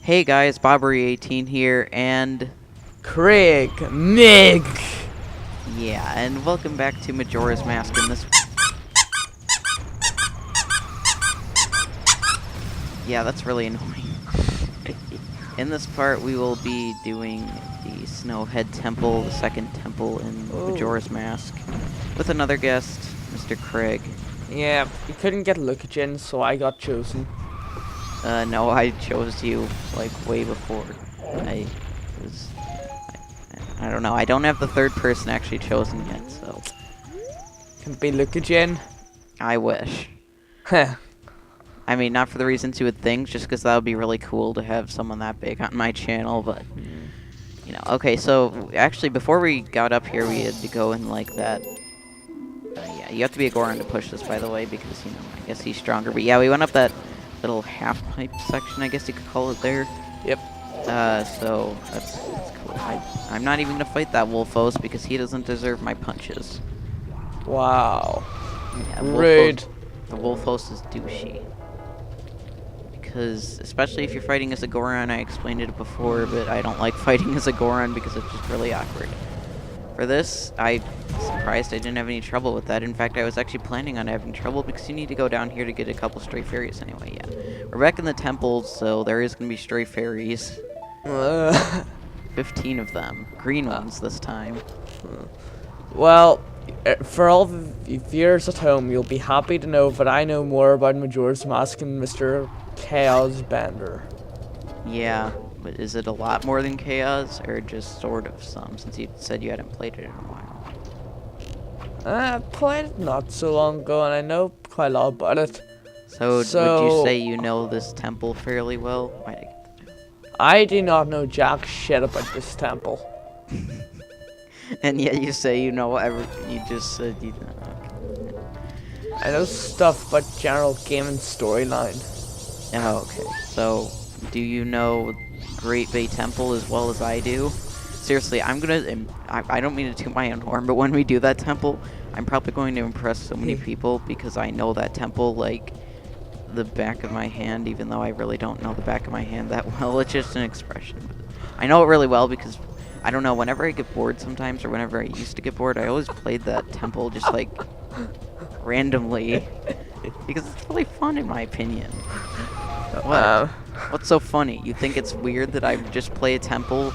Hey guys, Bobbery18 here, and Craigmhgg. yeah, and welcome back to Majora's Mask in this... Yeah, that's really annoying. In this part, we will be doing the Snowhead Temple, the second temple in Majora's Mask, with another guest, Mr. Craig. Yeah, you couldn't get Lucajin, so I got chosen. No, I chose you, like, way before. I was... I don't know, I don't have the third person actually chosen yet, so... Can it be Lucajin? I wish. Heh. I mean, not for the reasons you would think, just because that would be really cool to have someone that big on my channel, but... You know, okay, so, actually, before we got up here, we had to go in like that... yeah, you have to be a Goron to push this, by the way, because, you know, I guess he's stronger. But yeah, we went up that little half-pipe section, I guess you could call it there. Yep. So, that's cool. I'm not even gonna fight that Wolfos, because he doesn't deserve my punches. Wow. Yeah, Rude. The Wolfos is douchey. Because, especially if you're fighting as a Goron, I explained it before, but I don't like fighting as a Goron because it's just really awkward. For this, I'm surprised I didn't have any trouble with that. In fact, I was actually planning on having trouble because you need to go down here to get a couple stray fairies anyway, yeah. We're back in the temple, so there is going to be stray fairies. 15 of them. Green ones this time. Well, for all the viewers at home, you'll be happy to know that I know more about Majora's Mask than Mr. Chaos Bender. Yeah, but is it a lot more than Chaos, or just sort of some, since you said you hadn't played it in a while? I played it not so long ago, and I know quite a lot about it. So would you say you know this temple fairly well? Why'd I get the I do not know jack shit about this temple. And yet you say you know you just said you know. Okay. I know stuff about general game and storyline. Oh, okay. So, do you know Great Bay Temple as well as I do? Seriously, I don't mean to toot my own horn, but when we do that temple, I'm probably going to impress so many people because I know that temple like the back of my hand, even though I really don't know the back of my hand that well. It's just an expression. I know it really well because, I don't know, whenever I get bored sometimes, or whenever I used to get bored, I always played that temple just like randomly because it's really fun in my opinion. What? What's so funny? You think it's weird that I just play a temple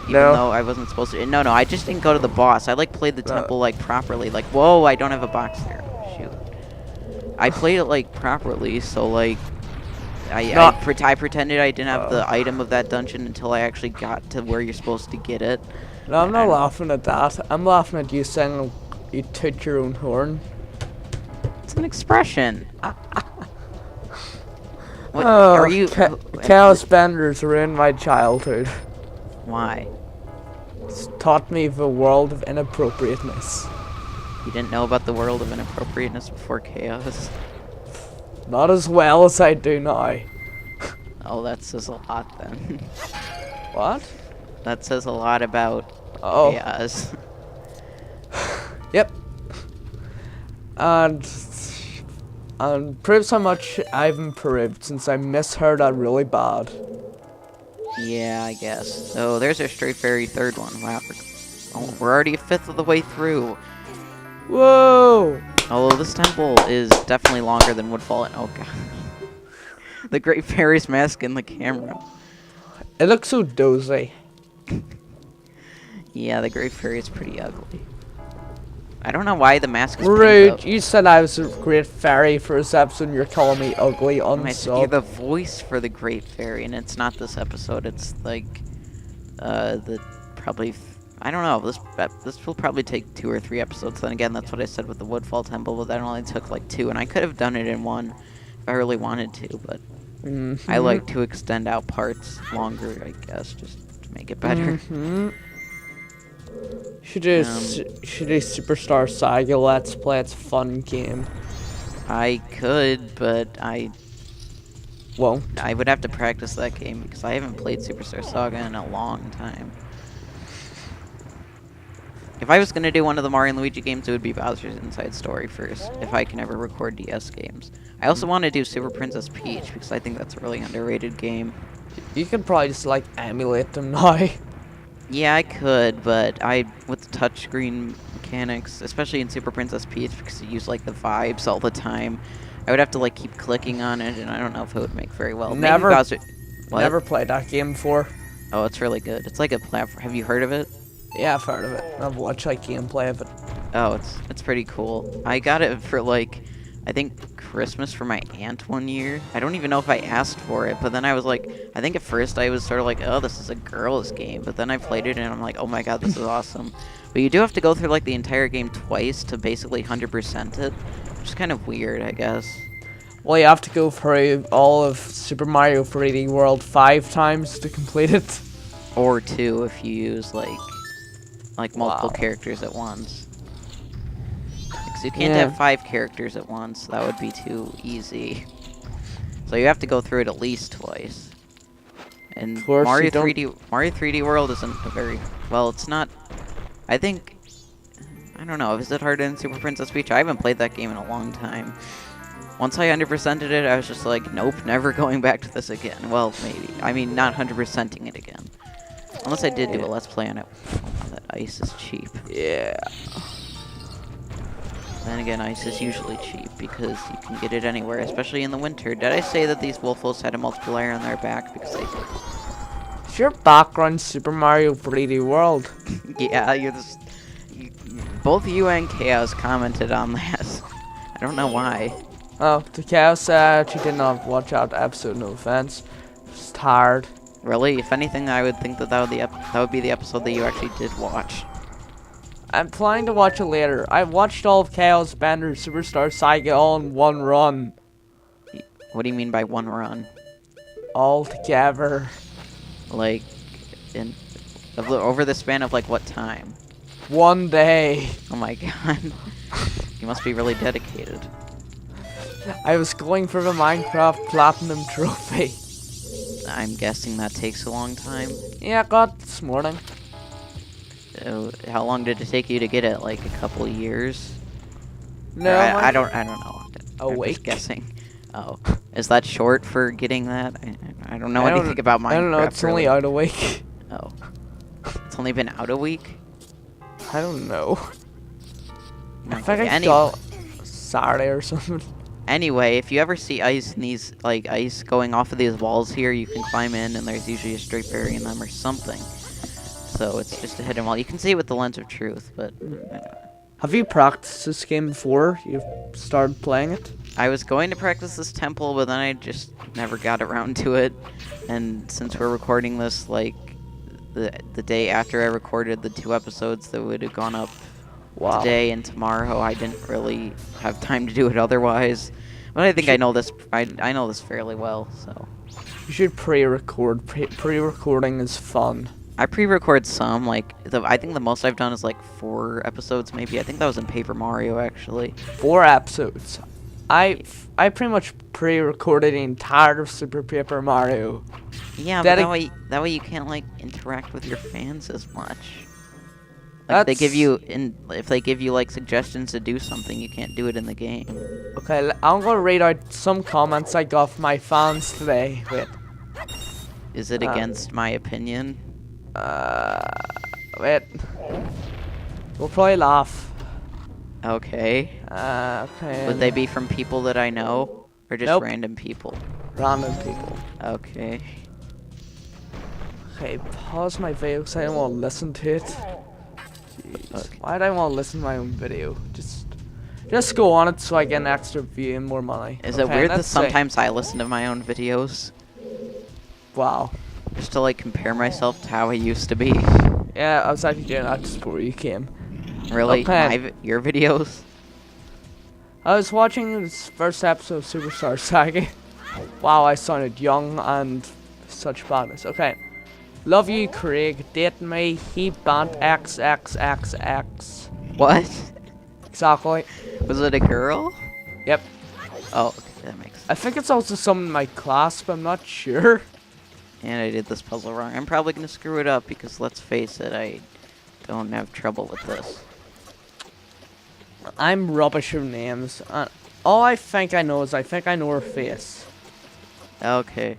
even though I wasn't supposed to? No, I just didn't go to the boss. I like played the temple like properly. Like, whoa, I don't have a box there. Shoot. I played it like properly, so like I pretended I didn't have the item of that dungeon until I actually got to where you're supposed to get it. No, I'm not laughing at that. I'm laughing at you saying you toot your own horn. It's an expression. What, Oh, are you... Chaos Benders ruined my childhood. Why? It's taught me the world of inappropriateness. You didn't know about the world of inappropriateness before Chaos? Not as well as I do now. Oh, that says a lot then. What? That says a lot about Chaos. Yep. And proves how much I've improved since I misheard that really bad. Yeah, I guess. So there's our stray fairy third one. Wow, we're already a fifth of the way through. Whoa! Although this temple is definitely longer than Woodfall. Oh god. The Great Fairy's mask in the camera. It looks so dozy. Yeah, the Great Fairy is pretty ugly. I don't know why the mask is rude. You said I was a great fairy for this episode and you're calling me ugly unsub. You're the voice for the Great Fairy, and it's not this episode. It's like probably I don't know. This will probably take 2 or 3 episodes. Then again, that's what I said with the Woodfall Temple, but that only took like 2, and I could have done it in 1 if I really wanted to. But I like to extend out parts longer, I guess, just to make it better. Should do Superstar Saga Let's Play. It's a fun game. I could, but I won't. I would have to practice that game because I haven't played Superstar Saga in a long time. If I was gonna do one of the Mario and Luigi games, it would be Bowser's Inside Story first, if I can ever record DS games. I also want to do Super Princess Peach, because I think that's a really underrated game. You could probably just like emulate them now. Yeah, I could, but with the touchscreen mechanics, especially in Super Princess Peach, because you use like the vibes all the time, I would have to like keep clicking on it, and I don't know if it would make very well. Never, Maybe Bowser. What? never played that game before. Oh, it's really good. It's like a platform. Have you heard of it? Yeah, I've heard of it. I've watched like gameplay of it. Oh, it's pretty cool. I got it for like, I think Christmas for my aunt one year. I don't even know if I asked for it, but then I was like, I think at first I was sort of like, oh, this is a girl's game, but then I played it and I'm like, oh my god, this is awesome. But you do have to go through like the entire game twice to basically 100% it, which is kind of weird, I guess. Well, you have to go through all of Super Mario 3D World 5 times to complete it. Or two if you use like multiple Wow. characters at once. Because you can't Yeah. have 5 characters at once. That would be too easy. So you have to go through it at least twice. And Of course, Mario you don't- 3D World isn't a very well. It's not. I think. I don't know. Is it harder than Super Princess Peach? I haven't played that game in a long time. Once I 100%ed it, I was just like, nope, never going back to this again. Well, maybe. I mean, not 100%ing it again. Unless I did do a Let's Play on it. Oh, that ice is cheap. Yeah. Then again, ice is usually cheap because you can get it anywhere, especially in the winter. Did I say that these Wolfos had a multiplier on their back? Because they did. Is your background Super Mario 3D World? Yeah, both you and Chaos commented on that. I don't know why. Oh, the Chaos said she did not watch out the episode, no offense. Just tired. Really? If anything, I would think that that would be the episode that you actually did watch. I'm planning to watch it later. I watched all of Chaos Bender Superstar Saga all in one run. What do you mean by one run? All together. Like, over the span of like what time? One day. Oh my god. You must be really dedicated. I was going for the Minecraft Platinum Trophy. I'm guessing that takes a long time. Yeah, I got it this morning. How long did it take you to get it? Like a couple of years? No, I don't know. A I'm week. just guessing. Oh, is that short for getting that? I don't know anything about Minecraft. I don't know. It's only really. out a week. Oh, it's only been out a week. I don't know. I Okay, think I any- got Saturday or something. Anyway, if you ever see ice in these, like ice going off of these walls here, you can climb in, and there's usually a straight berry in them or something. So it's just a hidden wall. You can see it with the lens of truth, but Have you practiced this game before you've started playing it? I was going to practice this temple, but then I just never got around to it. And since we're recording this, like, the day after I recorded the 2 episodes that would have gone up today and tomorrow, I didn't really have time to do it otherwise. But I think I know this. I know this fairly well, so. You should pre-record. Pre-recording is fun. I pre-record some, like, I think the most I've done is like 4 episodes, maybe. I think that was in Paper Mario, actually. 4 episodes. I pretty much pre-recorded the entire of Super Paper Mario. Yeah, but that way you can't like interact with your fans as much. Like if they give you like suggestions to do something, you can't do it in the game. Okay, I'm gonna read out some comments I got from my fans today. Wait. Is it against my opinion? Wait. We'll probably laugh. Okay. Okay. Would they be from people that I know, or just Nope. random people? Random people. Okay. Okay, pause my video because I don't want to listen to it. Jeez. Okay. Why do I want to listen to my own video? Just go on it so I get an extra view and more money. Is it Okay, weird that let's see. sometimes I listen to my own videos Wow. just to like compare myself to how I used to be? Yeah, I was actually doing that just before you came. Really? Okay. Your videos? I was watching this first episode of Superstar Saga. Wow, I sounded young and such badness. Okay. Love you, Craig. Date me. He banned XXXX. What? Exactly. Was it a girl? Yep. Oh, okay, that makes sense. I think it's also someone in my class, but I'm not sure. And I did this puzzle wrong. I'm probably gonna screw it up because let's face it, don't have trouble with this. I'm rubbish with names. All I think I know is I think I know her face. Okay.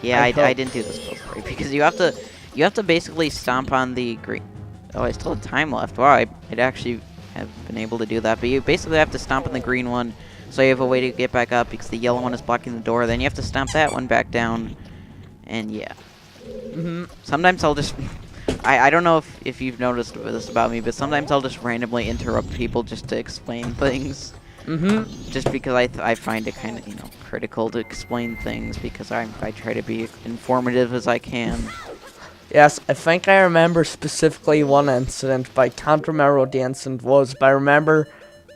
Yeah, I I hope. didn't do this before because you have to basically stomp on the green. Oh, I still have time left. Wow, I'd actually have been able to do that, but you basically have to stomp on the green one, so you have a way to get back up because the yellow one is blocking the door. Then you have to stomp that one back down, and yeah. Sometimes I'll just. I don't know if you've noticed this about me, but sometimes I'll just randomly interrupt people just to explain things. Just because I find it kind of, critical to explain things because I try to be informative as I can. Yes, I think I remember specifically one incident, but I can't remember what the incident was, but I remember...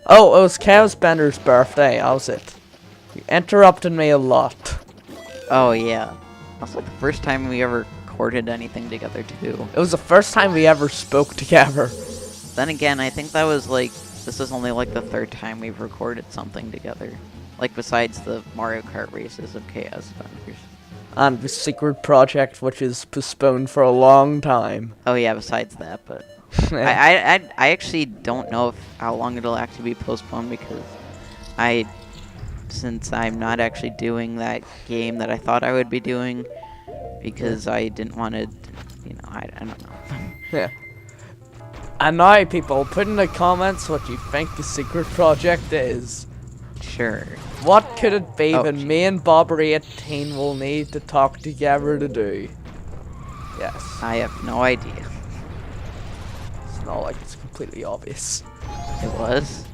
Oh, it was Chaos Bender's birthday, that was it. You interrupted me a lot. Oh, yeah. That's like the first time we ever recorded anything together, too. It was the first time we ever spoke together. Then again, I think that was like... This is only like the third time we've recorded something together. Like besides the Mario Kart races of Chaos Benders. And the secret project, which is postponed for a long time. Oh yeah, besides that, but... I actually don't know how long it'll actually be postponed because since I'm not actually doing that game that I thought I would be doing, because I didn't want to, I don't know. Yeah. And now, people, put in the comments what you think the secret project is. Sure. What could it be Oh, that me and Bobbery18 will need to talk together to do? Yes. I have no idea. It's not like it's completely obvious. It was?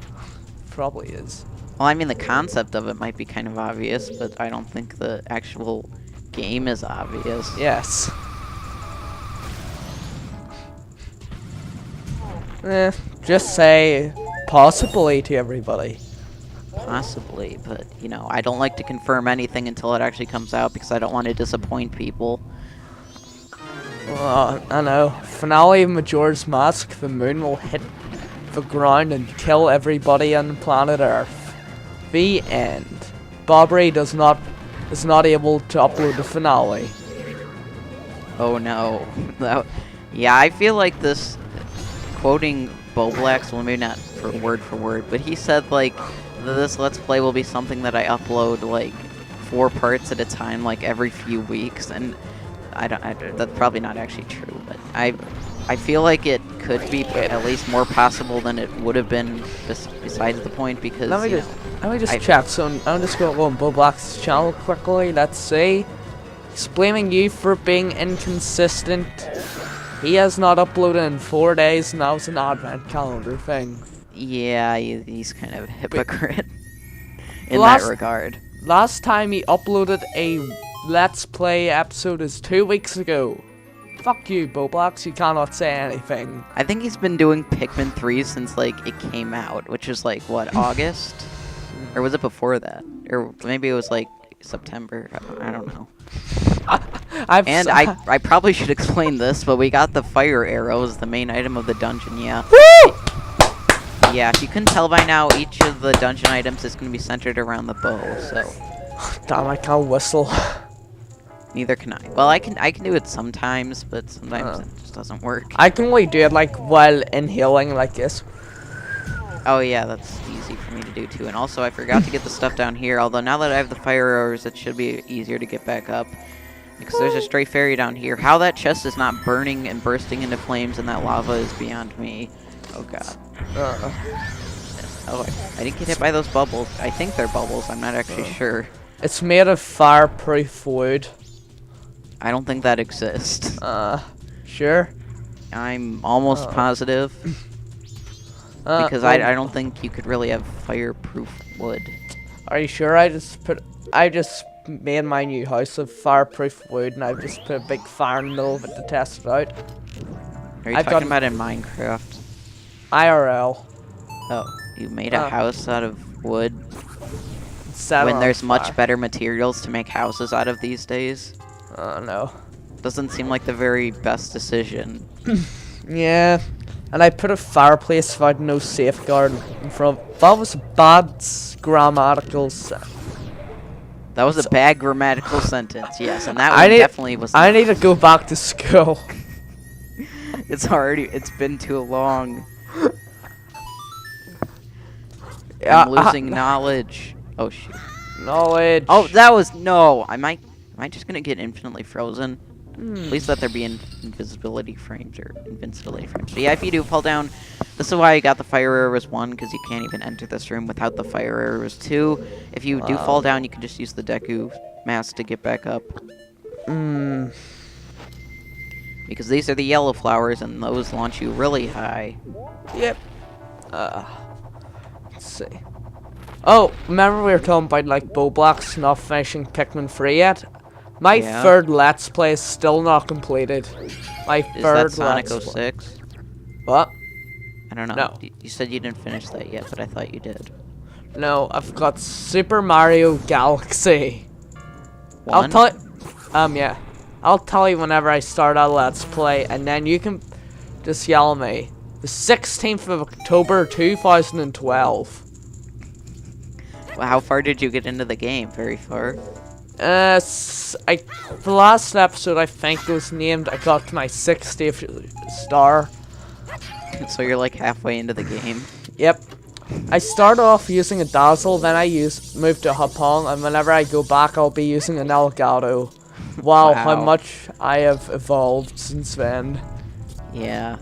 Probably is. Well, I mean, the concept of it might be kind of obvious, but I don't think the actual game is obvious. Yes. Just say possibly to everybody. Possibly, but, I don't like to confirm anything until it actually comes out because I don't want to disappoint people. I know. Finale of Majora's Mask, the moon will hit the ground and kill everybody on planet Earth. The end. Bobbery is not able to upload the finale. Oh no. Yeah, I feel like this, quoting Boblax, well maybe not for word, but he said like, this Let's Play will be something that I upload like 4 parts at a time, like every few weeks, and that's probably not actually true, but I feel like it could be at least more possible than it would have been besides the point because, let me just check. So I'm just going to go on Boblax's channel quickly. Let's see. He's blaming you for being inconsistent. He has not uploaded in 4 days, and that was an advent calendar thing. Yeah, he's kind of a hypocrite in that regard. Last time he uploaded a Let's Play episode is 2 weeks ago. Fuck you, Boblax, you cannot say anything. I think he's been doing Pikmin 3 since, like, it came out, which is, like, what, August? Or was it before that? Or maybe it was, like, September? I don't know. I probably should explain this, but we got the fire arrows, the main item of the dungeon, yeah. Woo! Yeah, if you couldn't tell by now, each of the dungeon items is going to be centered around the bow, so... Damn, I can't whistle. Neither can I. Well, I can do it sometimes, but sometimes it just doesn't work. I can only do it, like, while inhaling like this. Oh yeah, that's easy for me to do too. And also, I forgot to get the stuff down here, although now that I have the fire arrows, it should be easier to get back up. Because there's a stray fairy down here. How that chest is not burning and bursting into flames and that lava is beyond me. Oh god. Oh, I didn't get hit by those bubbles. I think they're bubbles, I'm not actually sure. It's made of fireproof wood. I don't think that exists. Sure? I'm almost positive. Because I don't think you could really have fireproof wood. Are you sure? I just made my new house of fireproof wood, and I've just put a big fire in the middle of it to test it out. Are you talking about in Minecraft? IRL. Oh, you made a house out of wood? Set when on there's fire. much better materials to make houses out of these days? No. Doesn't seem like the very best decision. Yeah. And I put a fireplace without no safeguard in front. That was a bad grammatical sentence. That was a bad grammatical sentence, yes, and that I one definitely was. I need to go back to school. It's been too long. Yeah, I'm losing knowledge. Oh shoot. knowledge. Oh, that was no. Am I just gonna get infinitely frozen? Hmm. At least let there be invisibility frames or invincibility frames. But yeah, if you do fall down, this is why I got the fire arrows 1, because you can't even enter this room without the fire arrows 2. If you do fall down, you can just use the Deku mask to get back up. Hmm. Because these are the yellow flowers, and those launch you really high. Yep. Let's see. Oh, remember we were talking about like bow blocks not finishing Pikmin 3 yet? My Yeah. third Let's Play is still not completed. My Is that third Sonic Let's Play. 06? What? I don't know. No. You said you didn't finish that yet, but I thought you did. No, I've got Super Mario Galaxy. I'll One? tell you. Yeah. I'll tell you whenever I start a Let's Play, and then you can just yell at me. The 16th of October 2012. Well, how far did you get into the game? Very far. The last episode I think was named. I got to my 60th star. So you're like halfway into the game. Yep. I start off using a Dazzle, then I moved to Hapong, and whenever I go back, I'll be using an Elgato. Wow, how Wow. much I have evolved since then. Yeah.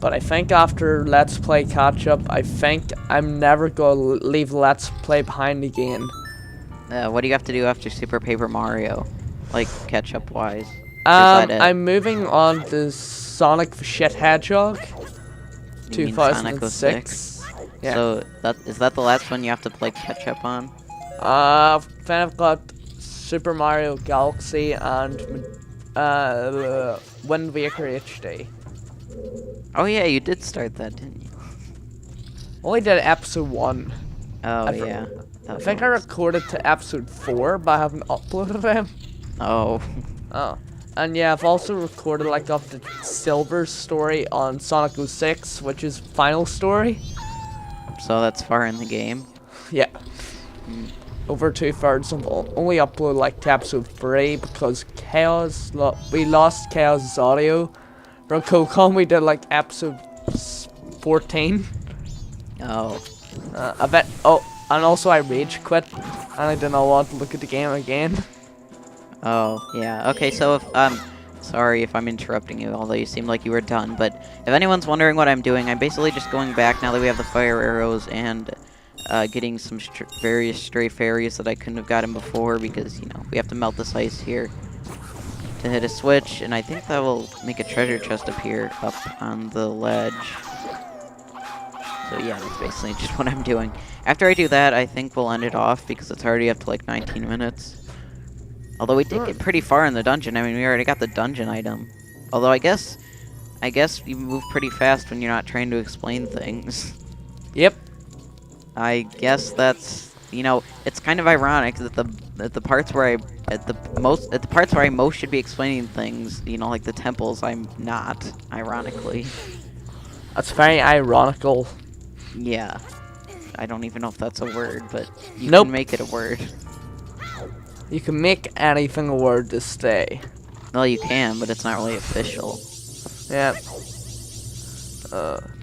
But I think after Let's Play catch up, I think I'm never gonna leave Let's Play behind again. What do you have to do after Super Paper Mario? Like, catch-up wise? Or is that it? I'm moving on to Sonic the Shit Hedgehog. You mean Sonic 2006. Yeah. So, is that the last one you have to play catch-up on? Then I've got Super Mario Galaxy and Wind Waker HD. Oh yeah, you did start that, didn't you? Only did episode 1. Oh, I yeah. I think I recorded to episode 4, but I haven't uploaded them. Oh. Oh. And yeah, I've also recorded like up to Silver's story on Sonic 06, which is final story. So that's far in the game? Yeah. Over 2/3. Only upload like to episode 3 because we lost Chaos' audio. For Kokon we did like episode 14. Oh. I bet. Oh, and also I rage quit, and I did not want to look at the game again. Oh, yeah. Okay, so if, sorry if I'm interrupting you, although you seemed like you were done, but if anyone's wondering what I'm doing, I'm basically just going back now that we have the fire arrows and, getting some various stray fairies that I couldn't have gotten before because, you know, we have to melt this ice here to hit a switch, and I think that will make a treasure chest appear up on the ledge. So yeah, that's basically just what I'm doing. After I do that, I think we'll end it off because it's already up to like 19 minutes. Although we did get pretty far in the dungeon. I mean, we already got the dungeon item. Although I guess you move pretty fast when you're not trying to explain things. Yep. I guess that's, you know, it's kind of ironic that the parts where at the parts where I most should be explaining things, you know, like the temples, I'm not, ironically. That's very ironical. Yeah. I don't even know if that's a word, but you Nope. can make it a word. You can make anything a word to stay. Well, you can, but it's not really official. Yeah.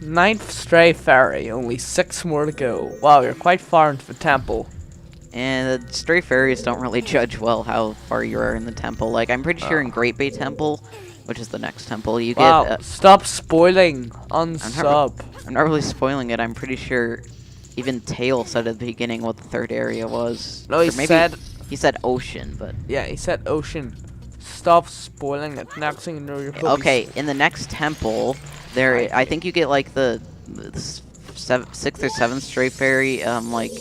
9th Stray Fairy, only 6 more to go. Wow, you're quite far into the temple. And the stray fairies don't really judge well how far you are in the temple. Like, I'm pretty sure in Great Bay Temple, which is the next temple, you Wow, get... stop spoiling. Unsub. I'm not really spoiling it. I'm pretty sure even Tail said at the beginning what the third area was. No, he Or maybe said... he said ocean, but... Yeah, he said ocean. Stop spoiling it. Next thing you know, you're probably... Okay, in the next temple, I think you get, like, the 6th or 7th stray fairy, like...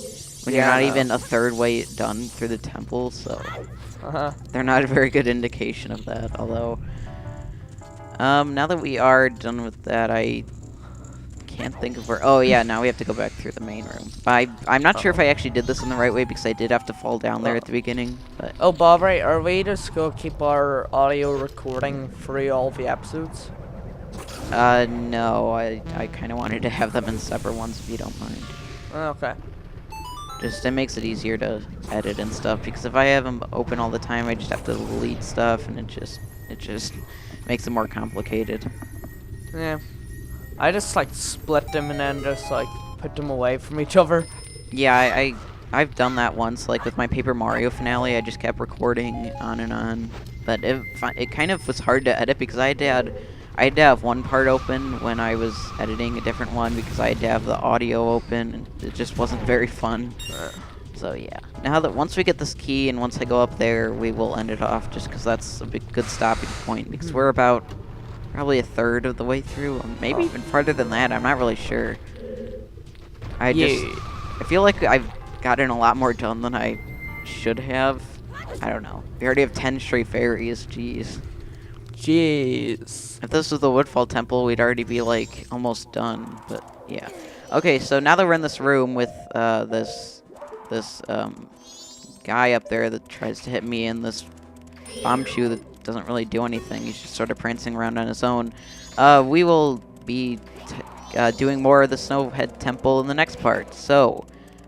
when you're not even a third way done through the temple, so they're not a very good indication of that. Although, now that we are done with that, I can't think of where. Oh yeah, now we have to go back through the main room. I'm not sure if I actually did this in the right way because I did have to fall down there at the beginning. But oh, Bobby, are we just gonna keep our audio recording through all the episodes? no, I kind of wanted to have them in separate ones if you don't mind. Okay. Just it makes it easier to edit and stuff, because if I have them open all the time, I just have to delete stuff, and it just makes it more complicated. Yeah. I just like split them and then just like put them away from each other. Yeah, I've done that once, like with my Paper Mario finale. I just kept recording on and on, but it kind of was hard to edit because I had to have one part open when I was editing a different one because I had to have the audio open, and it just wasn't very fun. So yeah, now that once we get this key and once I go up there, we will end it off, just because that's a good stopping point, because we're about probably a third of the way through, or maybe even farther than that. I'm not really sure. I feel like I've gotten a lot more done than I should have. I don't know. We already have 10 stray fairies. Jeez. Jeez. If this was the Woodfall Temple, we'd already be like almost done. But yeah. Okay, so now that we're in this room with this guy up there that tries to hit me, and this bomb shoe that doesn't really do anything. He's just sort of prancing around on his own. We will be doing more of the Snowhead Temple in the next part. So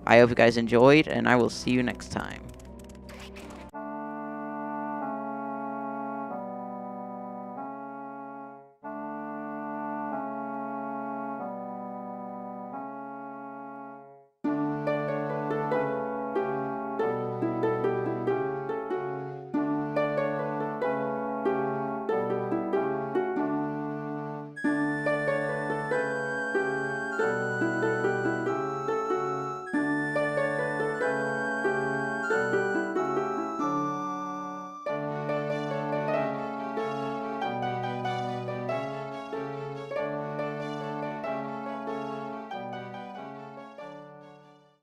I hope you guys enjoyed, and I will see you next time.